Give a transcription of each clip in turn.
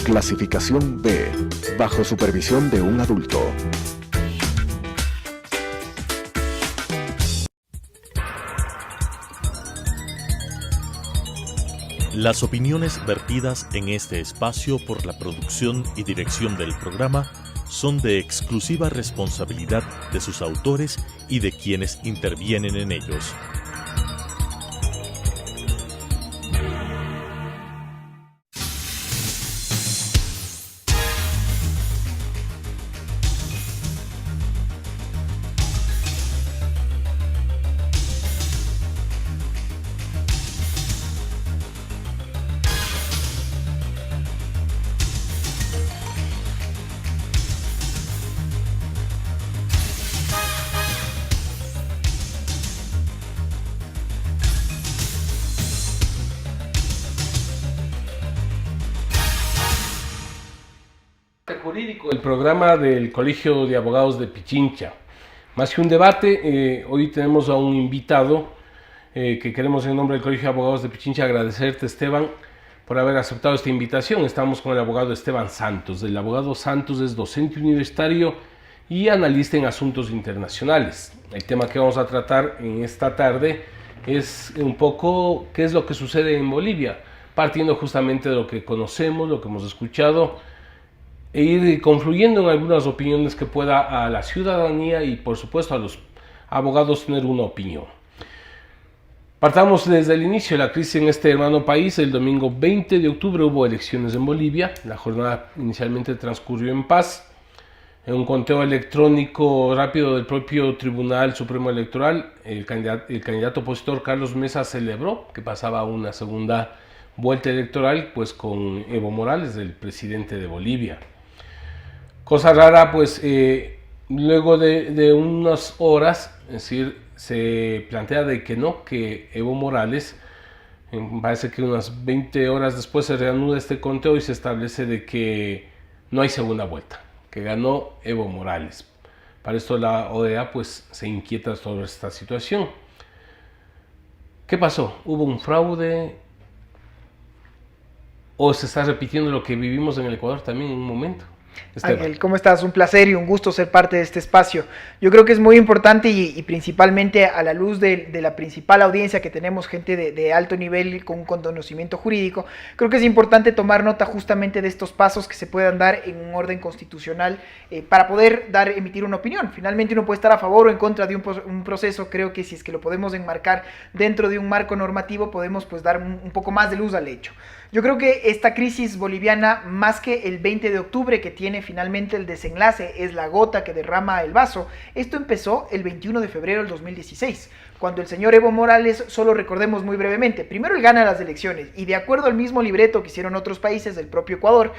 Clasificación B, bajo supervisión de un adulto. Las opiniones vertidas en este espacio por la producción y dirección del programa son de exclusiva responsabilidad de sus autores y de quienes intervienen en ellos. Jurídico, el programa del Colegio de Abogados de Pichincha. Más que un debate, hoy tenemos a un invitado que queremos en nombre del Colegio de Abogados de Pichincha agradecerte, Esteban, por haber aceptado esta invitación. Estamos con el abogado Esteban Santos. El abogado Santos es docente universitario y analista en asuntos internacionales. El tema que vamos a tratar en esta tarde es un poco qué es lo que sucede en Bolivia, partiendo justamente de lo que conocemos, lo que hemos escuchado, e ir confluyendo en algunas opiniones que pueda a la ciudadanía y por supuesto a los abogados tener una opinión. Partamos desde el inicio de la crisis en este hermano país. El domingo 20 de octubre hubo elecciones en Bolivia. La jornada inicialmente transcurrió en paz. En un conteo electrónico rápido del propio Tribunal Supremo Electoral, el candidato opositor Carlos Mesa celebró que pasaba una segunda vuelta electoral pues con Evo Morales, el presidente de Bolivia. Cosa rara, pues luego de unas horas, es decir, se plantea de que no, que Evo Morales, parece que unas 20 horas después se reanuda este conteo y se establece de que no hay segunda vuelta, que ganó Evo Morales. Para esto la OEA pues se inquieta sobre esta situación. ¿Qué pasó? ¿Hubo un fraude? ¿O se está repitiendo lo que vivimos en el Ecuador también en un momento? Esteban. Ángel, ¿cómo estás? Un placer y un gusto ser parte de este espacio. Yo creo que es muy importante y principalmente a la luz de la principal audiencia que tenemos, gente de alto nivel con conocimiento jurídico, creo que es importante tomar nota justamente de estos pasos que se puedan dar en un orden constitucional para poder emitir una opinión. Finalmente uno puede estar a favor o en contra de un proceso. Creo que si es que lo podemos enmarcar dentro de un marco normativo, podemos pues dar un poco más de luz al hecho. Yo creo que esta crisis boliviana, más que el 20 de octubre que tiene finalmente el desenlace, es la gota que derrama el vaso. Esto empezó el 21 de febrero del 2016, cuando el señor Evo Morales, solo recordemos muy brevemente, primero él gana las elecciones y de acuerdo al mismo libreto que hicieron otros países, del propio Ecuador,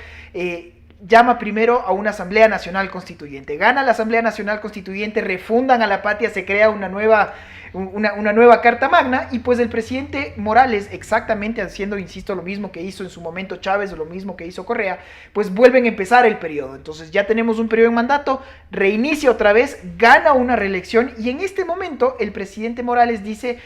llama primero a una Asamblea Nacional Constituyente. Gana la Asamblea Nacional Constituyente, refundan a la patria, se crea una nueva Carta Magna y pues el presidente Morales, exactamente haciendo, insisto, lo mismo que hizo en su momento Chávez o lo mismo que hizo Correa, pues vuelven a empezar el periodo. Entonces ya tenemos un periodo en mandato, reinicia otra vez, gana una reelección y en este momento el presidente Morales dice...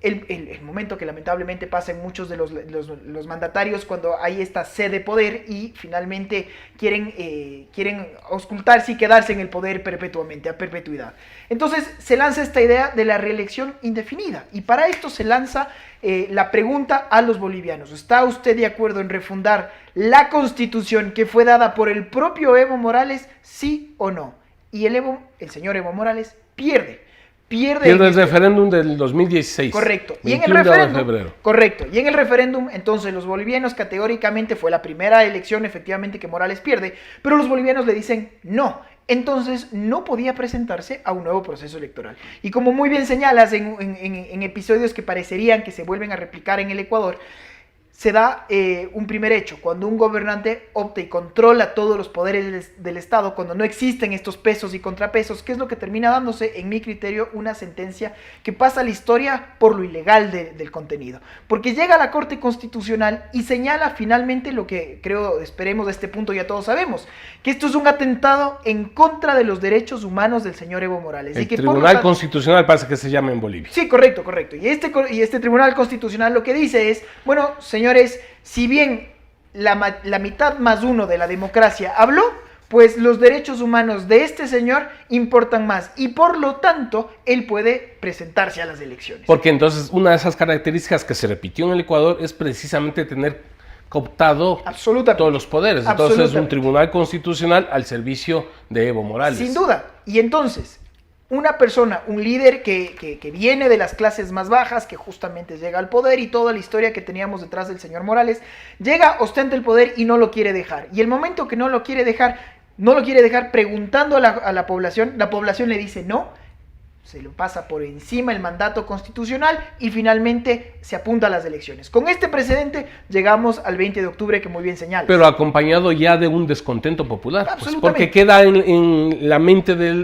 El momento que lamentablemente pasa en muchos de los mandatarios cuando hay esta sed de poder y finalmente quieren auscultarse y quedarse en el poder perpetuamente, a perpetuidad. Entonces se lanza esta idea de la reelección indefinida y para esto se lanza la pregunta a los bolivianos. ¿Está usted de acuerdo en refundar la Constitución que fue dada por el propio Evo Morales, sí o no? Y el señor Evo Morales pierde el referéndum del 2016. Correcto. Y en 21 de febrero. Correcto. Y en el referéndum, entonces, los bolivianos categóricamente fue la primera elección efectivamente que Morales pierde, pero los bolivianos le dicen no. Entonces no podía presentarse a un nuevo proceso electoral. Y como muy bien señalas en episodios que parecerían que se vuelven a replicar en el Ecuador, se da un primer hecho, cuando un gobernante opta y controla todos los poderes del Estado, cuando no existen estos pesos y contrapesos, ¿qué es lo que termina dándose? En mi criterio, una sentencia que pasa a la historia por lo ilegal del contenido. Porque llega a la Corte Constitucional y señala finalmente lo que creo, esperemos de este punto ya todos sabemos, que esto es un atentado en contra de los derechos humanos del señor Evo Morales. El Tribunal Constitucional parece que se llama en Bolivia. Sí, correcto. Y este Tribunal Constitucional lo que dice es, bueno, señores, si bien la mitad más uno de la democracia habló, pues los derechos humanos de este señor importan más y por lo tanto él puede presentarse a las elecciones. Porque entonces una de esas características que se repitió en el Ecuador es precisamente tener cooptado todos los poderes. Entonces un tribunal constitucional al servicio de Evo Morales. Sin duda. Y entonces, una persona, un líder que viene de las clases más bajas, que justamente llega al poder y toda la historia que teníamos detrás del señor Morales, llega, ostenta el poder y no lo quiere dejar. Y el momento que no lo quiere dejar preguntando a la población le dice no, se lo pasa por encima el mandato constitucional y finalmente se apunta a las elecciones. Con este precedente llegamos al 20 de octubre que muy bien señalas. Pero acompañado ya de un descontento popular, pues, porque queda en la mente de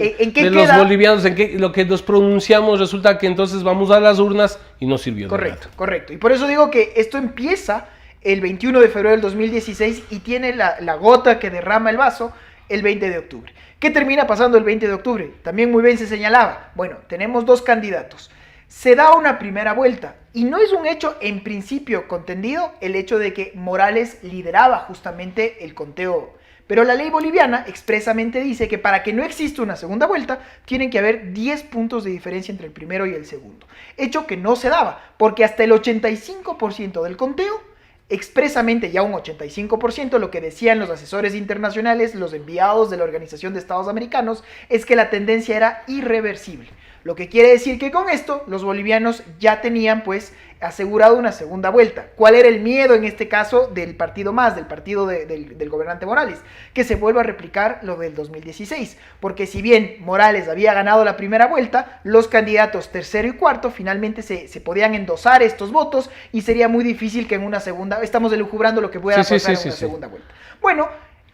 los bolivianos, en que lo que nos pronunciamos resulta que entonces vamos a las urnas y no sirvió de nada. Correcto. Y por eso digo que esto empieza el 21 de febrero del 2016 y tiene la gota que derrama el vaso el 20 de octubre. ¿Qué termina pasando el 20 de octubre? También muy bien se señalaba. Bueno, tenemos dos candidatos. Se da una primera vuelta y no es un hecho en principio contendido el hecho de que Morales lideraba justamente el conteo. Pero la ley boliviana expresamente dice que para que no exista una segunda vuelta tienen que haber 10 puntos de diferencia entre el primero y el segundo. Hecho que no se daba porque hasta el 85% del conteo, expresamente ya un 85%, lo que decían los asesores internacionales, los enviados de la Organización de Estados Americanos, es que la tendencia era irreversible. Lo que quiere decir que con esto los bolivianos ya tenían pues asegurado una segunda vuelta. ¿Cuál era el miedo en este caso del partido MAS, del partido del gobernante Morales? Que se vuelva a replicar lo del 2016, porque si bien Morales había ganado la primera vuelta, los candidatos tercero y cuarto finalmente se podían endosar estos votos y sería muy difícil que en una segunda, estamos elucubrando lo que pueda pasar en una segunda vuelta. Bueno,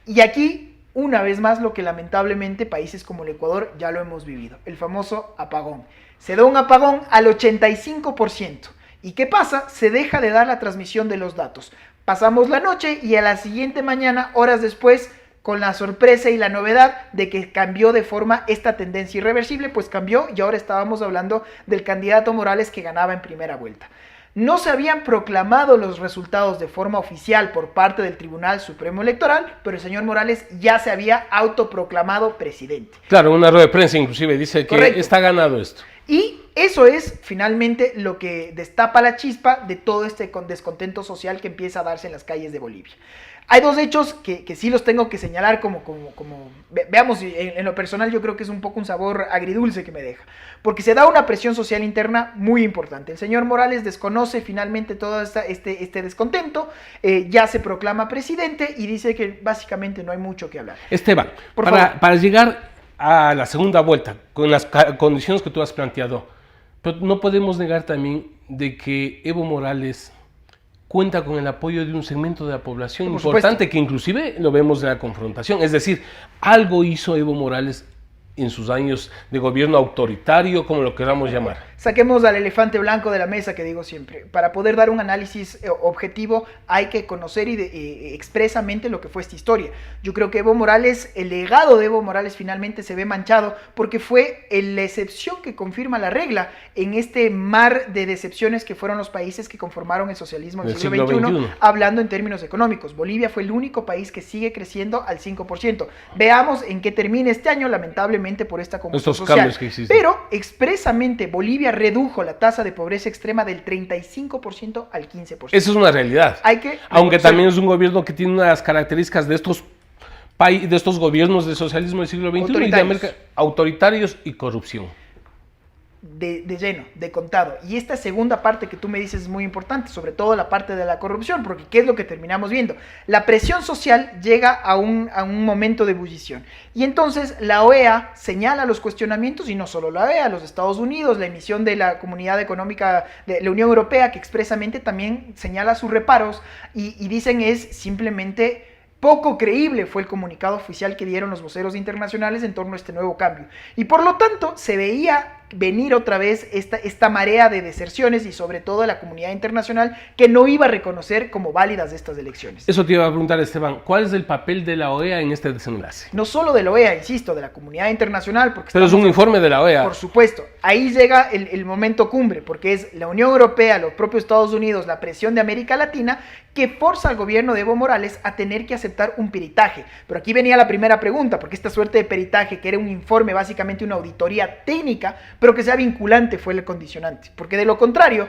y aquí una vez más lo que lamentablemente países como el Ecuador ya lo hemos vivido, el famoso apagón. Se da un apagón al 85%. ¿Y qué pasa? Se deja de dar la transmisión de los datos. Pasamos la noche y a la siguiente mañana, horas después, con la sorpresa y la novedad de que cambió de forma esta tendencia irreversible, pues cambió y ahora estábamos hablando del candidato Morales que ganaba en primera vuelta. No se habían proclamado los resultados de forma oficial por parte del Tribunal Supremo Electoral, pero el señor Morales ya se había autoproclamado presidente. Claro, una rueda de prensa inclusive dice que está ganado esto. Y eso es finalmente lo que destapa la chispa de todo este descontento social que empieza a darse en las calles de Bolivia. Hay dos hechos que sí los tengo que señalar como veamos, en lo personal yo creo que es un poco un sabor agridulce que me deja, porque se da una presión social interna muy importante. El señor Morales desconoce finalmente todo este descontento, ya se proclama presidente y dice que básicamente no hay mucho que hablar. Esteban, para llegar a la segunda vuelta, con las condiciones que tú has planteado, pero no podemos negar también de que Evo Morales cuenta con el apoyo de un segmento de la población importante, que inclusive lo vemos en la confrontación. Es decir, algo hizo Evo Morales en sus años de gobierno autoritario, como lo queramos llamar. Saquemos al elefante blanco de la mesa, que digo siempre. Para poder dar un análisis objetivo hay que conocer expresamente lo que fue esta historia. Yo creo que Evo Morales, el legado de Evo Morales finalmente se ve manchado porque fue la excepción que confirma la regla en este mar de decepciones que fueron los países que conformaron el socialismo del siglo XXI, hablando en términos económicos. Bolivia fue el único país que sigue creciendo al 5%. Veamos en qué termina este año, lamentablemente por esta convulsión social. Pero expresamente Bolivia redujo la tasa de pobreza extrema del 35% al 15%. Eso es una realidad. Aunque también es un gobierno que tiene unas características de estos gobiernos del socialismo del siglo XXI, autoritarios y corrupción. De lleno, de contado. Y esta segunda parte que tú me dices es muy importante, sobre todo la parte de la corrupción, porque ¿qué es lo que terminamos viendo? La presión social llega a un momento de ebullición. Y entonces la OEA señala los cuestionamientos, y no solo la OEA, los Estados Unidos, la emisión de la Comunidad Económica de la Unión Europea, que expresamente también señala sus reparos, y dicen es simplemente... Poco creíble fue el comunicado oficial que dieron los voceros internacionales en torno a este nuevo cambio. Y por lo tanto se veía venir otra vez esta marea de deserciones y sobre todo de la comunidad internacional que no iba a reconocer como válidas estas elecciones. Eso te iba a preguntar, Esteban, ¿cuál es el papel de la OEA en este desenlace? No solo de la OEA, insisto, de la comunidad internacional. Porque pero es un informe de la OEA. Por supuesto, ahí llega el momento cumbre, porque es la Unión Europea, los propios Estados Unidos, la presión de América Latina, que forza al gobierno de Evo Morales a tener que aceptar un peritaje. Pero aquí venía la primera pregunta, porque esta suerte de peritaje, que era un informe, básicamente una auditoría técnica, pero que sea vinculante, fue el condicionante. Porque de lo contrario,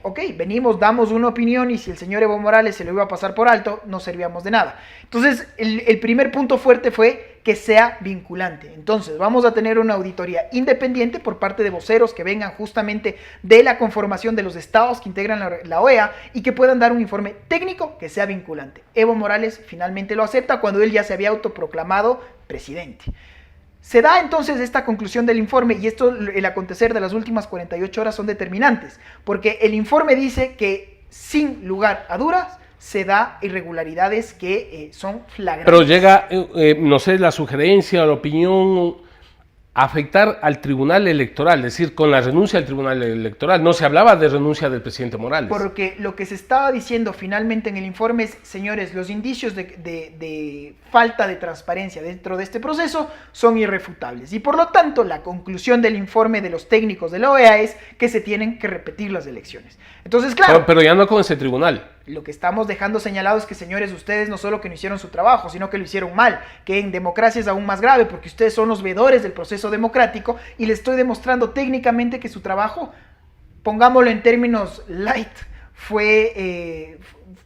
ok, venimos, damos una opinión y si el señor Evo Morales se lo iba a pasar por alto, no servíamos de nada. Entonces, el primer punto fuerte fue que sea vinculante. Entonces, vamos a tener una auditoría independiente por parte de voceros que vengan justamente de la conformación de los estados que integran la OEA y que puedan dar un informe técnico que sea vinculante. Evo Morales finalmente lo acepta cuando él ya se había autoproclamado presidente. Se da entonces esta conclusión del informe y esto, el acontecer de las últimas 48 horas son determinantes, porque el informe dice que sin lugar a dudas se da irregularidades que son flagrantes. Pero llega, no sé, la sugerencia o la opinión afectar al Tribunal Electoral, es decir, con la renuncia al Tribunal Electoral. No se hablaba de renuncia del presidente Morales. Porque lo que se estaba diciendo finalmente en el informe es, señores, los indicios de falta de transparencia dentro de este proceso son irrefutables. Y por lo tanto, la conclusión del informe de los técnicos de la OEA es que se tienen que repetir las elecciones. Entonces, claro. Pero ya no con ese tribunal. Lo que estamos dejando señalado es que, señores, ustedes no solo que no hicieron su trabajo, sino que lo hicieron mal, que en democracia es aún más grave, porque ustedes son los veedores del proceso democrático y les estoy demostrando técnicamente que su trabajo, pongámoslo en términos light,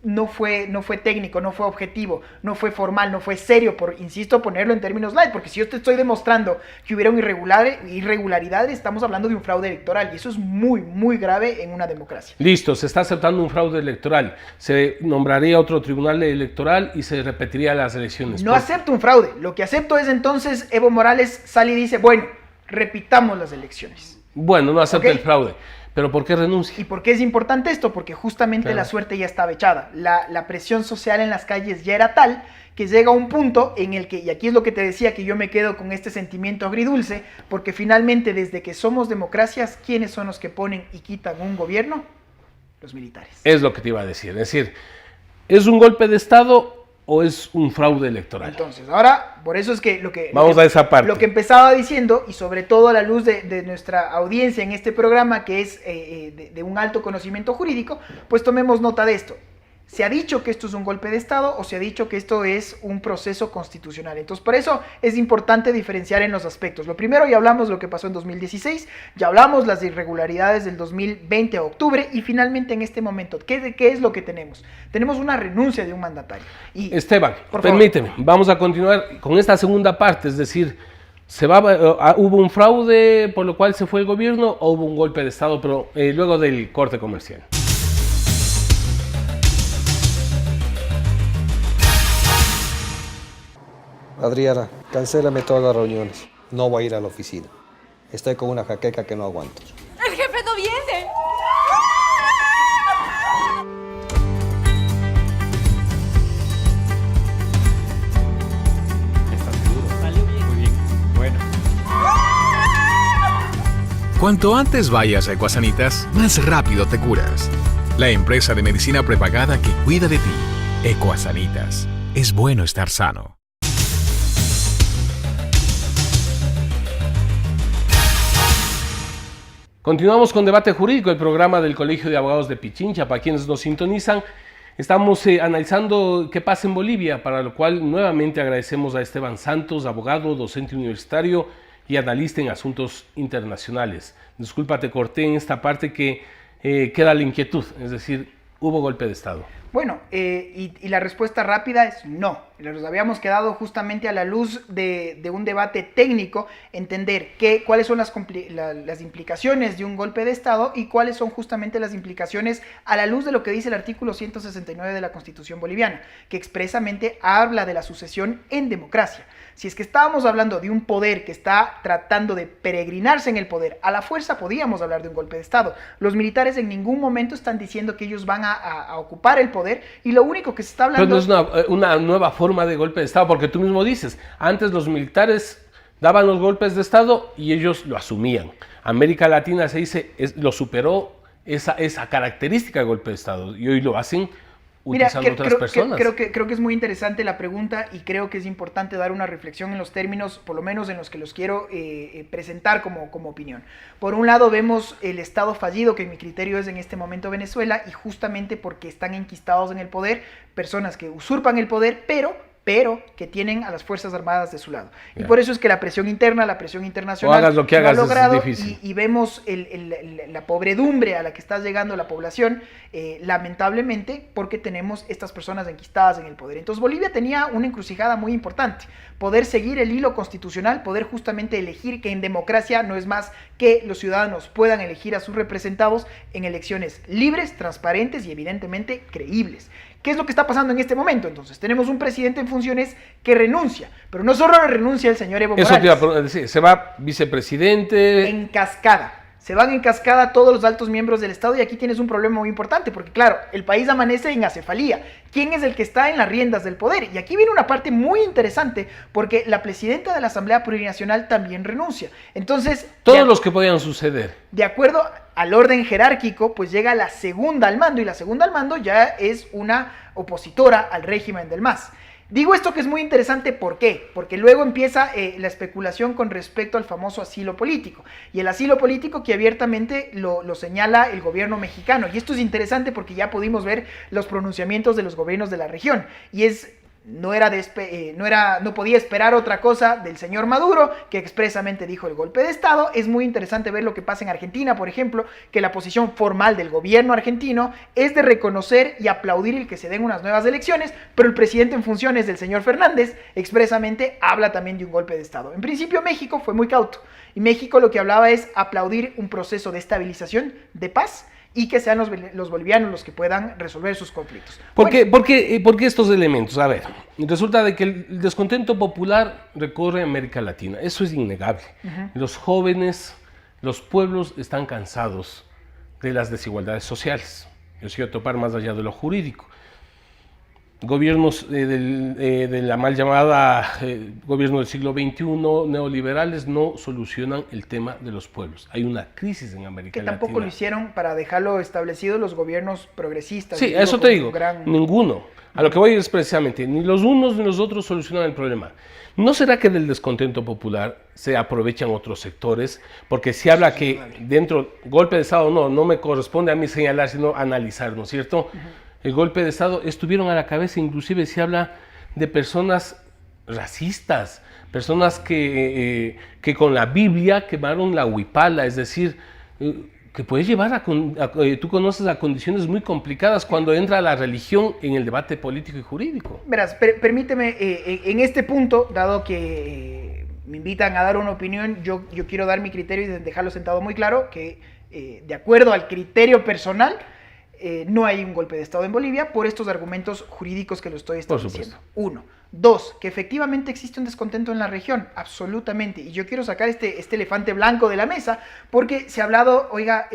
no fue técnico, no fue objetivo, no fue formal, no fue serio, por, insisto, ponerlo en términos light, porque si yo te estoy demostrando que hubieron irregularidades, estamos hablando de un fraude electoral y eso es muy, muy grave en una democracia. Listo, se está aceptando un fraude electoral, se nombraría otro tribunal electoral y se repetiría las elecciones. No acepto un fraude, lo que acepto es entonces Evo Morales sale y dice, bueno, repitamos las elecciones. Bueno, no acepta ¿Okay? el fraude. ¿Pero por qué renuncia? ¿Y por qué es importante esto? Porque justamente claro, la suerte ya estaba echada. La presión social en las calles ya era tal que llega a un punto en el que, y aquí es lo que te decía, que yo me quedo con este sentimiento agridulce, porque finalmente desde que somos democracias, ¿quiénes son los que ponen y quitan un gobierno? Los militares. Es lo que te iba a decir. Es decir, ¿es un golpe de Estado o es un fraude electoral? Entonces, ahora, por eso es que vamos a esa parte. Lo que empezaba diciendo, y sobre todo a la luz de nuestra audiencia en este programa, que es de un alto conocimiento jurídico, pues tomemos nota de esto. ¿Se ha dicho que esto es un golpe de Estado o se ha dicho que esto es un proceso constitucional? Entonces, por eso es importante diferenciar en los aspectos. Lo primero, ya hablamos lo que pasó en 2016, ya hablamos las irregularidades del 2020 a octubre, y finalmente en este momento, ¿qué es lo que tenemos? Tenemos una renuncia de un mandatario. Y, Esteban, permíteme, vamos a continuar con esta segunda parte, es decir, ¿hubo un fraude por lo cual se fue el gobierno o hubo un golpe de Estado, pero luego del corte comercial? Adriana, cancélame todas las reuniones. No voy a ir a la oficina. Estoy con una jaqueca que no aguanto. ¡El jefe no viene! ¿Estás seguro? Salió bien. Muy bien. Bueno. Cuanto antes vayas a Ecuasanitas, más rápido te curas. La empresa de medicina prepagada que cuida de ti. Ecuasanitas. Es bueno estar sano. Continuamos con Debate Jurídico, el programa del Colegio de Abogados de Pichincha. Para quienes nos sintonizan, estamos analizando qué pasa en Bolivia, para lo cual nuevamente agradecemos a Esteban Santos, abogado, docente universitario y analista en asuntos internacionales. Disculpa, te corté en esta parte que queda la inquietud, es decir, ¿hubo golpe de Estado? Bueno, y la respuesta rápida es no. Nos habíamos quedado justamente a la luz de un debate técnico, entender cuáles son las implicaciones de un golpe de Estado y cuáles son justamente las implicaciones a la luz de lo que dice el artículo 169 de la Constitución boliviana, que expresamente habla de la sucesión en democracia. Si es que estábamos hablando de un poder que está tratando de peregrinarse en el poder, a la fuerza podíamos hablar de un golpe de Estado. Los militares en ningún momento están diciendo que ellos van a ocupar el poder, y lo único que se está hablando... Pero no es una nueva forma de golpe de Estado, porque tú mismo dices, antes los militares daban los golpes de Estado y ellos lo asumían. América Latina se dice, lo superó esa característica de golpe de Estado y hoy lo hacen utilizando otras personas. Creo que es muy interesante la pregunta y creo que es importante dar una reflexión en los términos, por lo menos en los que los quiero presentar como opinión. Por un lado vemos el Estado fallido, que en mi criterio es en este momento Venezuela, y justamente porque están enquistados en el poder, personas que usurpan el poder, pero que tienen a las Fuerzas Armadas de su lado. Y por eso es que la presión interna, la presión internacional, hagas lo que hagas, lo ha logrado, es difícil. y vemos la pobredumbre a la que está llegando la población, lamentablemente, porque tenemos estas personas enquistadas en el poder. Entonces Bolivia tenía una encrucijada muy importante, poder seguir el hilo constitucional, poder justamente elegir, que en democracia no es más que los ciudadanos puedan elegir a sus representados en elecciones libres, transparentes y evidentemente creíbles. ¿Qué es lo que está pasando en este momento? Entonces, tenemos un presidente en funciones que renuncia, pero no solo renuncia el señor Evo Morales. Eso te iba a decir, se va vicepresidente. En cascada. Se van en cascada todos los altos miembros del Estado y aquí tienes un problema muy importante porque, claro, el país amanece en acefalía. ¿Quién es el que está en las riendas del poder? Y aquí viene una parte muy interesante porque la presidenta de la Asamblea Plurinacional también renuncia. Entonces, Todos los que podían suceder. de acuerdo al orden jerárquico, pues llega la segunda al mando y la segunda al mando ya es una opositora al régimen del MAS. Digo esto que es muy interesante, ¿por qué? Porque luego empieza la especulación con respecto al famoso asilo político. Y el asilo político que abiertamente lo señala el gobierno mexicano. Y esto es interesante porque ya pudimos ver los pronunciamientos de los gobiernos de la región. Y no podía esperar otra cosa del señor Maduro, que expresamente dijo el golpe de Estado. Es muy interesante ver lo que pasa en Argentina, por ejemplo, que la posición formal del gobierno argentino es de reconocer y aplaudir el que se den unas nuevas elecciones, pero el presidente en funciones del señor Fernández expresamente habla también de un golpe de Estado. En principio México fue muy cauto, y México lo que hablaba es aplaudir un proceso de estabilización, de paz, y que sean los bolivianos los que puedan resolver sus conflictos. ¿Por qué estos elementos? A ver, resulta de que el descontento popular recorre América Latina, eso es innegable. Los jóvenes, los pueblos están cansados de las desigualdades sociales. Yo sigo a topar más allá de lo jurídico. Gobiernos de la mal llamada gobierno del siglo XXI, neoliberales, no solucionan el tema de los pueblos. Hay una crisis en América Latina. Que tampoco lo hicieron, para dejarlo establecido, los gobiernos progresistas. Sí, eso te digo, ninguno. A lo que voy es precisamente, ni los unos ni los otros solucionan el problema. ¿No será que del descontento popular se aprovechan otros sectores? Porque se habla que dentro, golpe de Estado, no me corresponde a mí señalar, sino analizar, ¿no es cierto? El golpe de Estado estuvieron a la cabeza, inclusive se habla de personas racistas, personas que con la Biblia quemaron la huipala, es decir, que puede llevar tú conoces a condiciones muy complicadas cuando entra la religión en el debate político y jurídico. Verás, permíteme, en este punto, dado que me invitan a dar una opinión, yo quiero dar mi criterio y dejarlo sentado muy claro, que de acuerdo al criterio personal, no hay un golpe de Estado en Bolivia por estos argumentos jurídicos que lo estoy estableciendo. Uno. Dos, que efectivamente existe un descontento en la región, absolutamente. Y yo quiero sacar este elefante blanco de la mesa porque se ha hablado, oiga,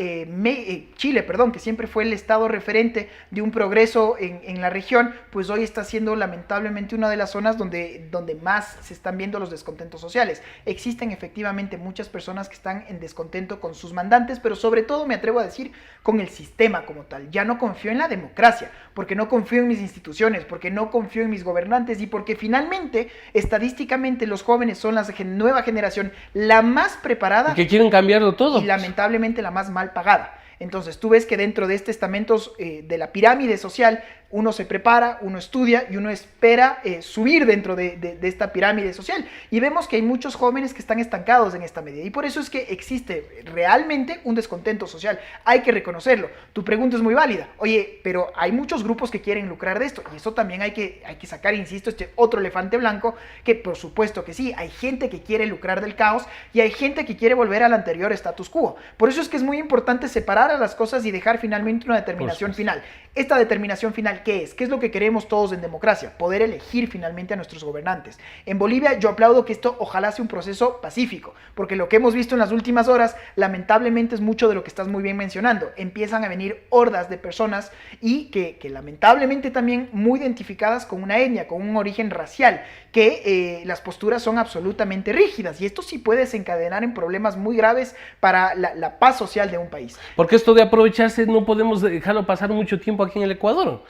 Chile, que siempre fue el estado referente de un progreso en la región, pues hoy está siendo lamentablemente una de las zonas donde más se están viendo los descontentos sociales. Existen efectivamente muchas personas que están en descontento con sus mandantes, pero sobre todo me atrevo a decir con el sistema como tal. Ya no confío en la democracia, porque no confío en mis instituciones, porque no confío en mis gobernantes y porque finalmente, estadísticamente, los jóvenes son la nueva generación, la más preparada. Y que quieren cambiarlo todo. Y lamentablemente la más mal pagada. Entonces tú ves que dentro de este estamentos de la pirámide social, uno se prepara, uno estudia y uno espera subir dentro de esta pirámide social. Y vemos que hay muchos jóvenes que están estancados en esta medida. Y por eso es que existe realmente un descontento social. Hay que reconocerlo. Tu pregunta es muy válida. Oye, pero hay muchos grupos que quieren lucrar de esto. Y eso también hay que sacar, insisto, este otro elefante blanco, que por supuesto que sí. Hay gente que quiere lucrar del caos y hay gente que quiere volver al anterior status quo. Por eso es que es muy importante separar a las cosas y dejar finalmente una determinación final. Esta determinación final, ¿qué es? ¿Qué es lo que queremos todos en democracia? Poder elegir finalmente a nuestros gobernantes. En Bolivia yo aplaudo que esto ojalá sea un proceso pacífico, porque lo que hemos visto en las últimas horas lamentablemente es mucho de lo que estás muy bien mencionando. Empiezan a venir hordas de personas y que lamentablemente también muy identificadas con una etnia, con un origen racial, que las posturas son absolutamente rígidas y esto sí puede desencadenar en problemas muy graves para la paz social de un país. Porque esto de aprovecharse no podemos dejarlo pasar mucho tiempo aquí en el Ecuador.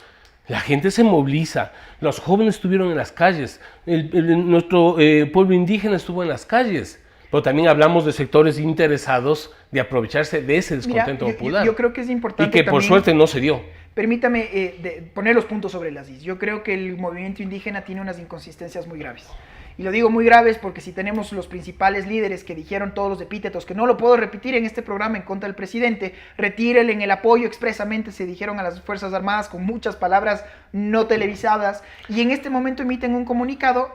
La gente se moviliza, los jóvenes estuvieron en las calles, nuestro pueblo indígena estuvo en las calles, pero también hablamos de sectores interesados de aprovecharse de ese descontento popular. Yo creo que es importante y que por también, suerte no se dio. Permítame poner los puntos sobre las is. Yo creo que el movimiento indígena tiene unas inconsistencias muy graves. Y lo digo muy graves porque si tenemos los principales líderes que dijeron todos los epítetos, que no lo puedo repetir en este programa en contra del presidente, retírenle en el apoyo expresamente, se dijeron a las Fuerzas Armadas con muchas palabras no televisadas, y en este momento emiten un comunicado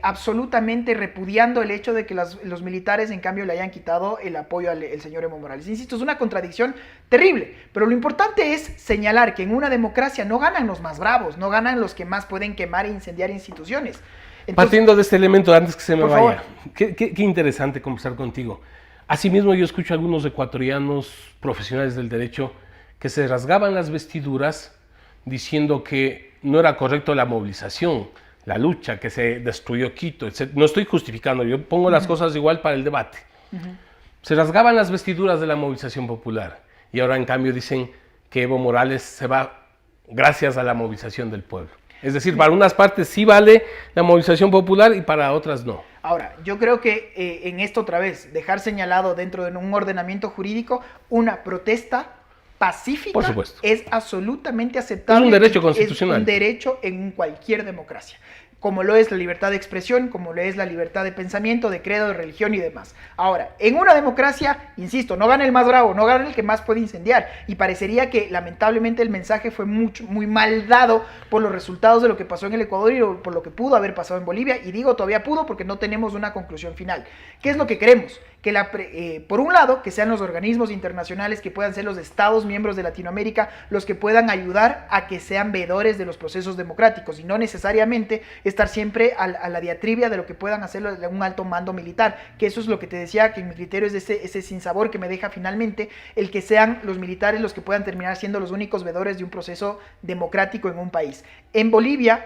absolutamente repudiando el hecho de que los militares en cambio le hayan quitado el apoyo al señor Evo Morales. Insisto, es una contradicción terrible, pero lo importante es señalar que en una democracia no ganan los más bravos, no ganan los que más pueden quemar e incendiar instituciones. Entonces, partiendo de este elemento, antes que se me por vaya, favor. qué interesante conversar contigo. Asimismo, yo escucho a algunos ecuatorianos profesionales del derecho que se rasgaban las vestiduras diciendo que no era correcto la movilización, la lucha, que se destruyó Quito, etc. No estoy justificando, yo pongo las cosas igual para el debate. Se rasgaban las vestiduras de la movilización popular y ahora en cambio dicen que Evo Morales se va gracias a la movilización del pueblo. Es decir, para unas partes sí vale la movilización popular y para otras no. Ahora, yo creo que en esto otra vez, dejar señalado dentro de un ordenamiento jurídico, una protesta pacífica Por supuesto. es absolutamente aceptable. Es un derecho y constitucional. Es un derecho en cualquier democracia, como lo es la libertad de expresión, como lo es la libertad de pensamiento, de credo, de religión y demás. Ahora, en una democracia, insisto, no gana el más bravo, no gana el que más puede incendiar, y parecería que lamentablemente el mensaje fue muy mal dado por los resultados de lo que pasó en el Ecuador y por lo que pudo haber pasado en Bolivia, y digo todavía pudo porque no tenemos una conclusión final. ¿Qué es lo que queremos? Que por un lado, que sean los organismos internacionales, que puedan ser los estados miembros de Latinoamérica, los que puedan ayudar a que sean veedores de los procesos democráticos y no necesariamente estar siempre a la diatribia de lo que puedan hacer un alto mando militar, que eso es lo que te decía, que en mi criterio es ese sinsabor que me deja finalmente el que sean los militares los que puedan terminar siendo los únicos veedores de un proceso democrático en un país. En Bolivia,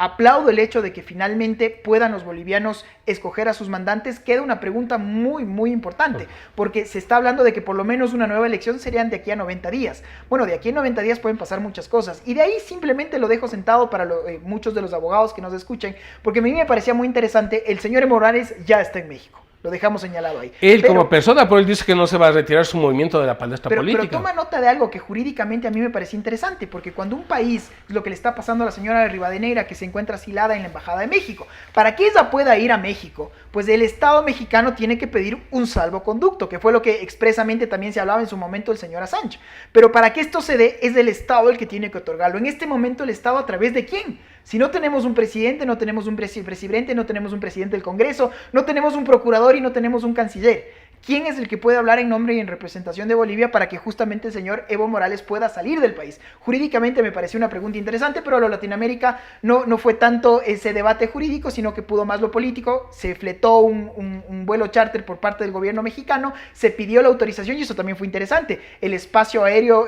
aplaudo el hecho de que finalmente puedan los bolivianos escoger a sus mandantes. Queda una pregunta muy importante, porque se está hablando de que por lo menos una nueva elección serían de aquí a 90 días. Bueno, de aquí a 90 días pueden pasar muchas cosas, y de ahí simplemente lo dejo sentado para muchos de los abogados que nos escuchen, porque a mí me parecía muy interesante. El señor Evo Morales ya está en México. Lo dejamos señalado ahí. Él como persona, pero él dice que no se va a retirar su movimiento de la palestra política. Pero toma nota de algo que jurídicamente a mí me parecía interesante, porque cuando un país, lo que le está pasando a la señora de Rivadeneira, que se encuentra asilada en la Embajada de México, para que ella pueda ir a México, pues el Estado mexicano tiene que pedir un salvoconducto, que fue lo que expresamente también se hablaba en su momento del señor Assange. Pero para que esto se dé, es el Estado el que tiene que otorgarlo. En este momento, ¿el Estado a través de quién? Si no tenemos un presidente, no tenemos un presidente, no tenemos un presidente del Congreso, no tenemos un procurador y no tenemos un canciller. ¿Quién es el que puede hablar en nombre y en representación de Bolivia para que justamente el señor Evo Morales pueda salir del país? Jurídicamente me pareció una pregunta interesante, pero lo Latinoamérica no fue tanto ese debate jurídico, sino que pudo más lo político. Se fletó un vuelo charter por parte del gobierno mexicano, se pidió la autorización y eso también fue interesante. El espacio aéreo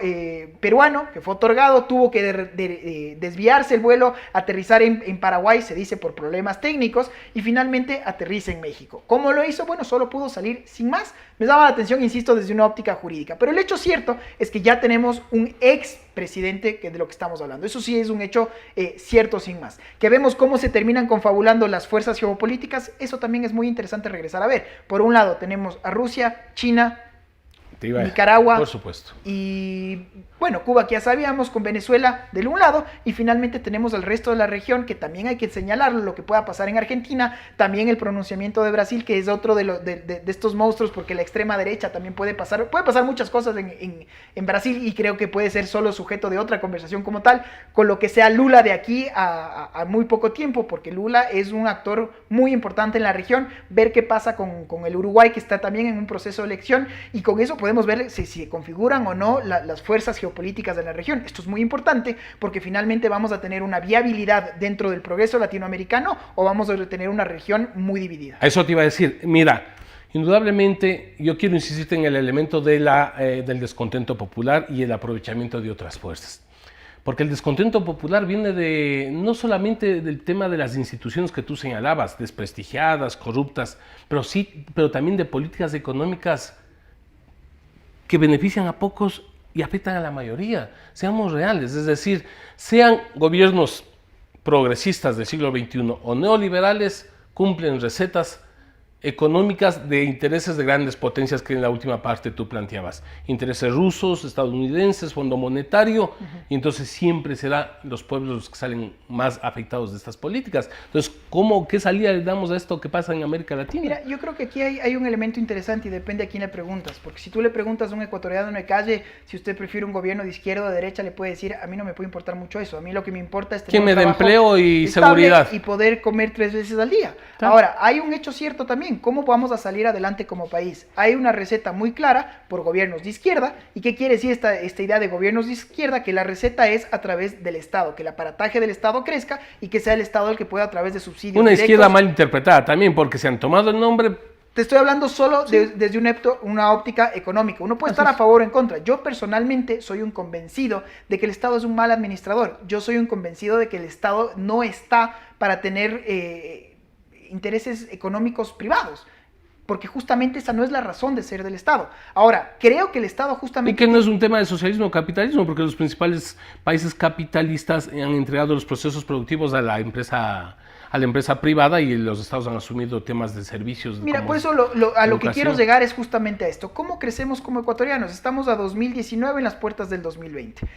peruano, que fue otorgado, tuvo que desviarse el vuelo, aterrizar en Paraguay, se dice por problemas técnicos, y finalmente aterriza en México. ¿Cómo lo hizo? Bueno, solo pudo salir sin más. Me daba la atención, insisto, desde una óptica jurídica. Pero el hecho cierto es que ya tenemos un expresidente de lo que estamos hablando. Eso sí es un hecho cierto sin más. Que vemos cómo se terminan confabulando las fuerzas geopolíticas, eso también es muy interesante regresar a ver. Por un lado tenemos a Rusia, China, Nicaragua, por supuesto, y bueno, Cuba, que ya sabíamos, con Venezuela del un lado, y finalmente tenemos al resto de la región, que también hay que señalarlo, lo que pueda pasar en Argentina, también el pronunciamiento de Brasil, que es otro de estos monstruos, porque la extrema derecha también puede pasar muchas cosas en Brasil, y creo que puede ser solo sujeto de otra conversación como tal, con lo que sea Lula de aquí a muy poco tiempo, porque Lula es un actor muy importante en la región. Ver qué pasa con el Uruguay, que está también en un proceso de elección, y con eso podemos ver si se configuran o no las fuerzas geopolíticas de la región. Esto es muy importante porque finalmente vamos a tener una viabilidad dentro del progreso latinoamericano, o vamos a tener una región muy dividida. Eso te iba a decir. Mira, indudablemente yo quiero insistir en el elemento del descontento popular y el aprovechamiento de otras fuerzas. Porque el descontento popular viene no solamente del tema de las instituciones que tú señalabas, desprestigiadas, corruptas, pero también de políticas económicas que benefician a pocos y afectan a la mayoría. Seamos reales, es decir, sean gobiernos progresistas del siglo XXI o neoliberales, cumplen recetas económicas de intereses de grandes potencias que en la última parte tú planteabas. Intereses rusos, estadounidenses, Fondo Monetario, y entonces siempre serán los pueblos los que salen más afectados de estas políticas. Entonces, ¿qué salida le damos a esto que pasa en América Latina? Mira, yo creo que aquí hay un elemento interesante y depende a quién le preguntas, porque si tú le preguntas a un ecuatoriano en la calle si usted prefiere un gobierno de izquierda o de derecha, le puede decir, a mí no me puede importar mucho eso, a mí lo que me importa es tener ¿Quién me da empleo y estable seguridad? Y poder comer 3 veces al día. Claro. Ahora, hay un hecho cierto también, ¿cómo vamos a salir adelante como país? Hay una receta muy clara por gobiernos de izquierda. ¿Y qué quiere decir esta idea de gobiernos de izquierda? Que la receta es a través del Estado, que el aparataje del Estado crezca y que sea el Estado el que pueda a través de subsidios Una directos. izquierda mal interpretada también, porque se han tomado el nombre. Te estoy hablando solo desde una óptica económica. Uno puede estar a favor o en contra. Yo personalmente soy un convencido de que el Estado es un mal administrador. Yo soy un convencido de que el Estado no está para tener intereses económicos privados, porque justamente esa no es la razón de ser del Estado. Ahora, creo que el Estado justamente... Y que no es un tema de socialismo o capitalismo, porque los principales países capitalistas han entregado los procesos productivos a la empresa privada y los estados han asumido temas de servicios. Mira, por eso a lo que quiero llegar es justamente a esto. ¿Cómo crecemos como ecuatorianos? Estamos a 2019 en las puertas del 2020.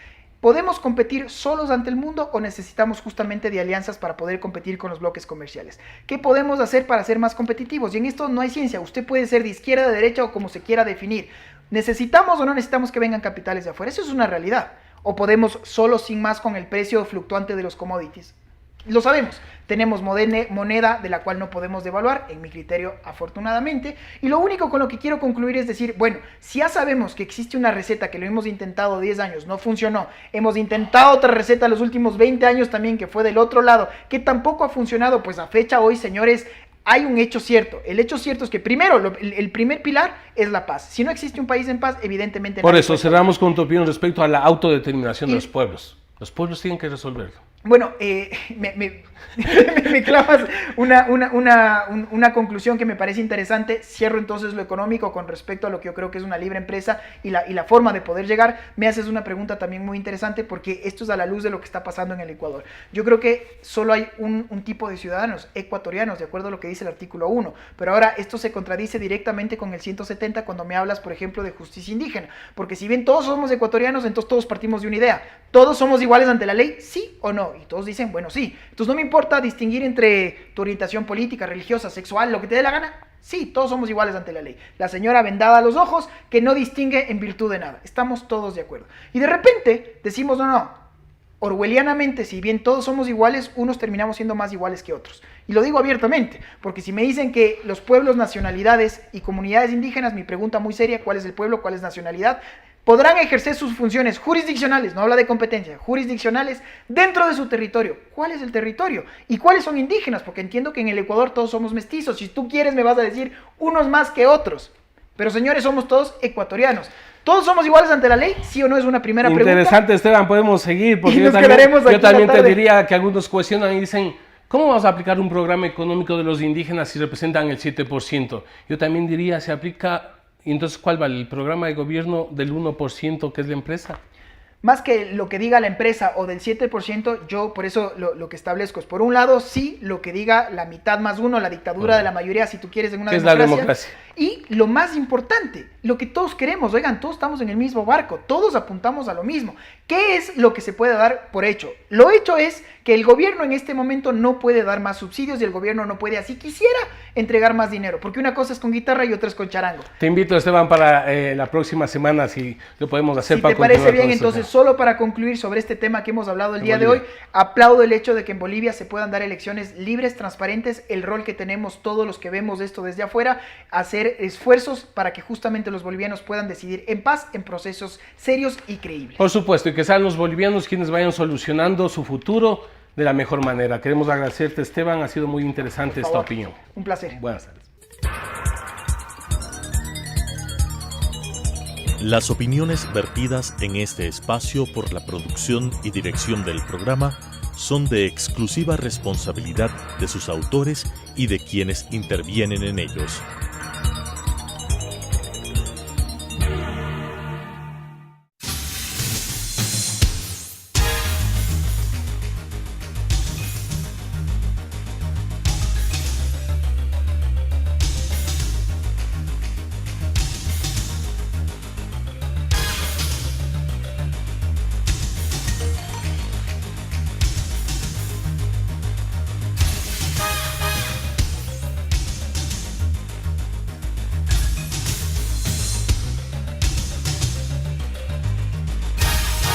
¿Podemos competir solos ante el mundo o necesitamos justamente de alianzas para poder competir con los bloques comerciales? ¿Qué podemos hacer para ser más competitivos? Y en esto no hay ciencia. Usted puede ser de izquierda, de derecha o como se quiera definir. ¿Necesitamos o no necesitamos que vengan capitales de afuera? Eso es una realidad. ¿O podemos solo sin más con el precio fluctuante de los commodities? Lo sabemos, tenemos moneda de la cual no podemos devaluar, en mi criterio afortunadamente, y lo único con lo que quiero concluir es decir, bueno, si ya sabemos que existe una receta que lo hemos intentado 10 años, no funcionó, hemos intentado otra receta los últimos 20 años también que fue del otro lado, que tampoco ha funcionado, pues a fecha hoy, señores, hay un hecho cierto. El hecho cierto es que primero, el primer pilar es la paz. Si no existe un país en paz, evidentemente... Por eso cerramos con tu opinión respecto a la autodeterminación de los pueblos. Los pueblos tienen que resolverlo. Bueno, me clavas una conclusión que me parece interesante. Cierro entonces lo económico con respecto a lo que yo creo que es una libre empresa y la forma de poder llegar. Me haces una pregunta también muy interesante porque esto es a la luz de lo que está pasando en el Ecuador. Yo creo que solo hay un tipo de ciudadanos ecuatorianos, de acuerdo a lo que dice el artículo 1. Pero ahora esto se contradice directamente con el 170 cuando me hablas, por ejemplo, de justicia indígena. Porque si bien todos somos ecuatorianos, entonces todos partimos de una idea. ¿Todos somos iguales ante la ley? ¿Sí o no? Y todos dicen, bueno, sí. Entonces no me importa distinguir entre tu orientación política, religiosa, sexual, lo que te dé la gana. Sí, todos somos iguales ante la ley. La señora vendada a los ojos que no distingue en virtud de nada. Estamos todos de acuerdo. Y de repente decimos, no. Orwellianamente, si bien todos somos iguales, unos terminamos siendo más iguales que otros. Y lo digo abiertamente, porque si me dicen que los pueblos, nacionalidades y comunidades indígenas, mi pregunta muy seria, ¿cuál es el pueblo, cuál es nacionalidad?, podrán ejercer sus funciones jurisdiccionales, no habla de competencia, jurisdiccionales dentro de su territorio. ¿Cuál es el territorio? ¿Y cuáles son indígenas? Porque entiendo que en el Ecuador todos somos mestizos. Si tú quieres me vas a decir unos más que otros. Pero señores, somos todos ecuatorianos. ¿Todos somos iguales ante la ley? ¿Sí o no? Es una primera pregunta. Interesante, Esteban, podemos seguir, porque yo también te diría que algunos cuestionan y dicen, ¿cómo vamos a aplicar un programa económico de los indígenas si representan el 7%? Yo también diría, se aplica... ¿Y entonces cuál va? ¿El programa de gobierno del 1% que es la empresa? Más que lo que diga la empresa o del 7%, yo por eso lo que establezco es, por un lado, sí, lo que diga la mitad más uno, la dictadura de la mayoría, si tú quieres, en una democracia. Es la democracia. Y lo más importante, lo que todos queremos, oigan, todos estamos en el mismo barco, todos apuntamos a lo mismo. ¿Qué es lo que se puede dar por hecho? Lo hecho es que el gobierno en este momento no puede dar más subsidios y el gobierno no puede, así quisiera, entregar más dinero, porque una cosa es con guitarra y otra es con charango. Te invito, Esteban, para la próxima semana, si lo podemos hacer. Si te parece bien, entonces, solo para concluir sobre este tema que hemos hablado el día de hoy, aplaudo el hecho de que en Bolivia se puedan dar elecciones libres, transparentes, el rol que tenemos todos los que vemos esto desde afuera, hacer esfuerzos para que justamente los bolivianos puedan decidir en paz, en procesos serios y creíbles. Por supuesto, y que sean los bolivianos quienes vayan solucionando su futuro de la mejor manera. Queremos agradecerte, Esteban, ha sido muy interesante esta opinión. Un placer. Buenas tardes. Las opiniones vertidas en este espacio por la producción y dirección del programa son de exclusiva responsabilidad de sus autores y de quienes intervienen en ellos.